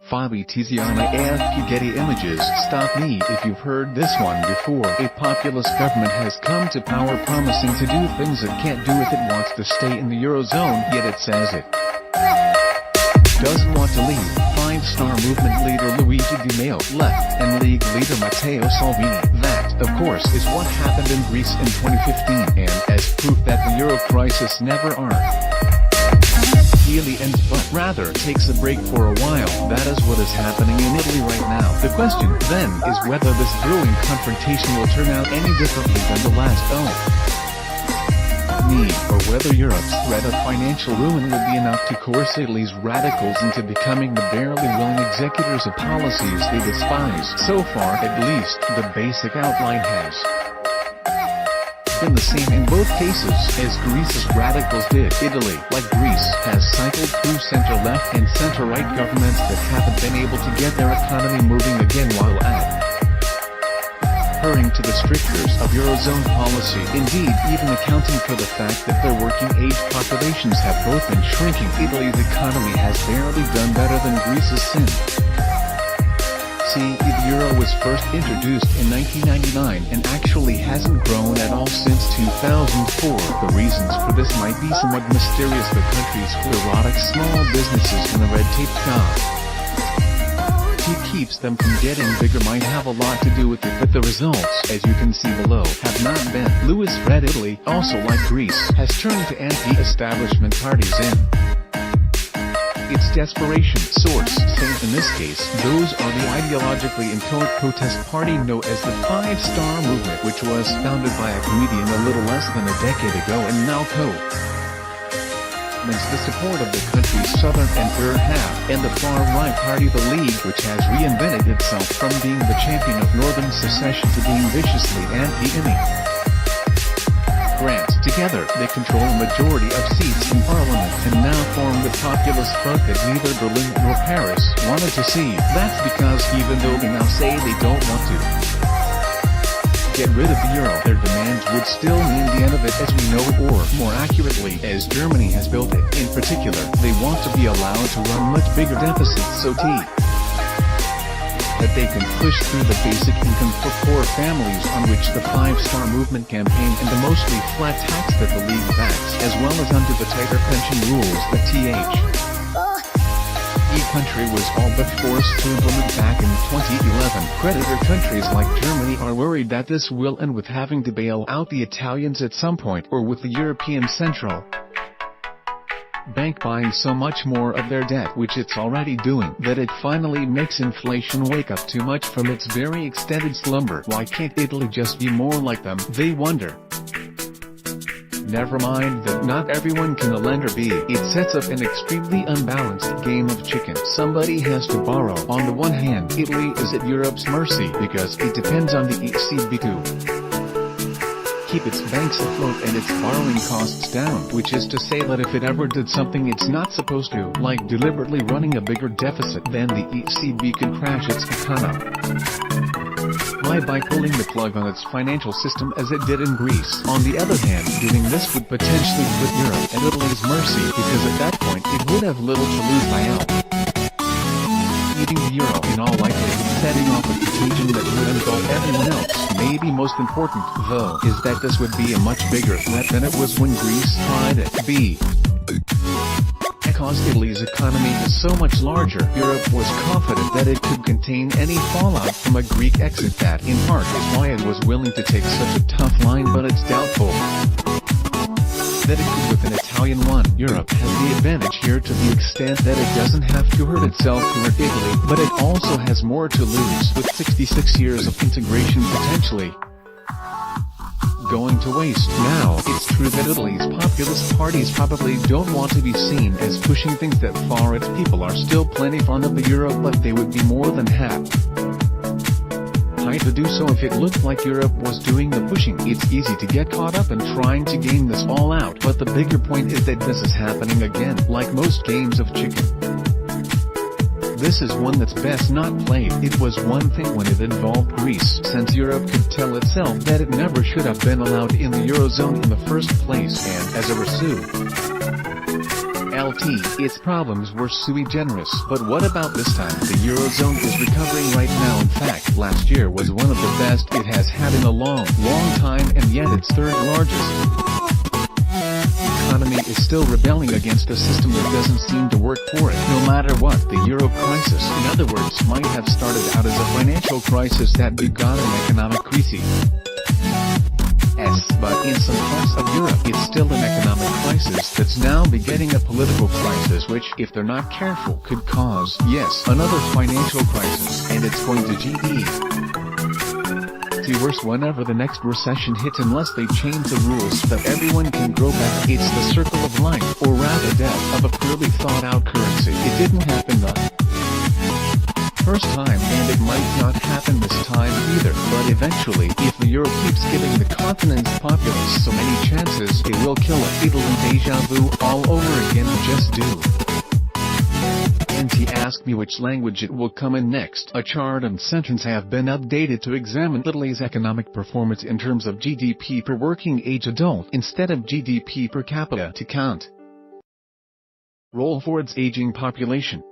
5 Tiziana AFP Getty Images. Stop me if you've heard this one before. A populist government has come to power promising to do things it can't do if it wants to stay in the Eurozone, yet it says it doesn't want to leave. Five-star movement leader Luigi Di Maio left, and League leader Matteo Salvini. That, of course, is what happened in Greece in 2015, and as proof that the Euro crisis never really ends but rather takes a break for a while. That is what is happening in Italy right now. The question, then, is whether this brewing confrontation will turn out any differently than the last or whether Europe's threat of financial ruin will be enough to coerce Italy's radicals into becoming the barely willing executors of policies they despise. So far, at least, the basic outline has been the same in both cases as Greece's radicals did. Italy, like Greece, has cycled through center-left and center-right governments that haven't been able to get their economy moving again while adhering to the strictures of Eurozone policy. Indeed, even accounting for the fact that their working-age populations have both been shrinking, Italy's economy has barely done better than Greece's since the euro was first introduced in 1999 and actually hasn't grown at all since 2004. The reasons for this might be somewhat mysterious. The country's sclerotic small businesses and the red tape keeps them from getting bigger might have a lot to do with it, but the results, as you can see below, have not been. Louis Red Italy, also like Greece, has turned to anti-establishment parties in its desperation. Source says in this case, those are the ideologically intolerant protest party known as the Five-Star Movement, which was founded by a comedian a little less than a decade ago and now the support of the country's southern and third half, and the far-right party the League, which has reinvented itself from being the champion of northern secession to being viciously anti-immigrant. Together, they control a majority of seats in parliament, and now form the populist front that neither Berlin nor Paris wanted to see. That's because even though they now say they don't want to get rid of the euro, their demands would still mean the end of it as we know it, or, more accurately, as Germany has built it. In particular, they want to be allowed to run much bigger deficits so that they can push through the basic income for poor families on which the Five-Star Movement campaign and the mostly flat tax that the League backs, as well as under the tighter pension rules that country was all but forced to implement back in 2011. Creditor countries like Germany are worried that this will end with having to bail out the Italians at some point, or with the European Central Bank buying so much more of their debt, which it's already doing, that it finally makes inflation wake up too much from its very extended slumber. Why can't Italy just be more like them, they wonder. Never mind that not everyone can a lender be. It sets up an extremely unbalanced game of chicken. Somebody has to borrow. On the one hand, Italy is at Europe's mercy because it depends on the ECB to keep its banks afloat and its borrowing costs down, which is to say that if it ever did something it's not supposed to, like deliberately running a bigger deficit, then the ECB could crash its economy by pulling the plug on its financial system as it did in Greece. On the other hand, doing this would potentially put Europe at Italy's mercy, because at that point it would have little to lose by eating the euro, in all likelihood setting off a contagion that would engulf everyone else. Maybe most important, though, is that this would be a much bigger threat than it was when Greece tried it. Because Italy's economy is so much larger, Europe was confident that it could contain any fallout from a Greek exit. That, in part, is why it was willing to take such a tough line, but it's doubtful that it could with an Italian one. Europe has the advantage here to the extent that it doesn't have to hurt itself to hurt Italy, but it also has more to lose, with 66 years of integration potentially going to waste. Now, it's true that Italy's populist parties probably don't want to be seen as pushing things that far. Its people are still plenty fond of the euro, but they would be more than happy to do so if it looked like Europe was doing the pushing. It's easy to get caught up in trying to game this all out, but the bigger point is that this is happening again. Like most games of chicken, this is one that's best not played. It was one thing when it involved Greece, since Europe could tell itself that it never should have been allowed in the Eurozone in the first place, and as a result, reality, its problems were sui generis. But what about this time? The Eurozone is recovering right now. In fact, last year was one of the best it has had in a long time, and yet it's third largest. The economy is still rebelling against a system that doesn't seem to work for it, no matter what. The euro crisis, in other words, might have started out as a financial crisis that begot an economic crisis. But in some parts of Europe it's still an economic crisis that's now begetting a political crisis which, if they're not careful, could cause, yes, another financial crisis, and it's going to get worse whenever the next recession hits unless they change the rules so that everyone can grow back. It's the circle of life, or rather death, of a poorly thought out currency. It didn't happen the first time, and it might not happen this time either, but eventually, if the euro keeps giving the continent's populace so many chances, it will kill it. It'll be deja vu all over again. Just do. And he asked me which language it will come in next. A chart and sentence have been updated to examine Italy's economic performance in terms of GDP per working age adult instead of GDP per capita to count. Roll for its aging population.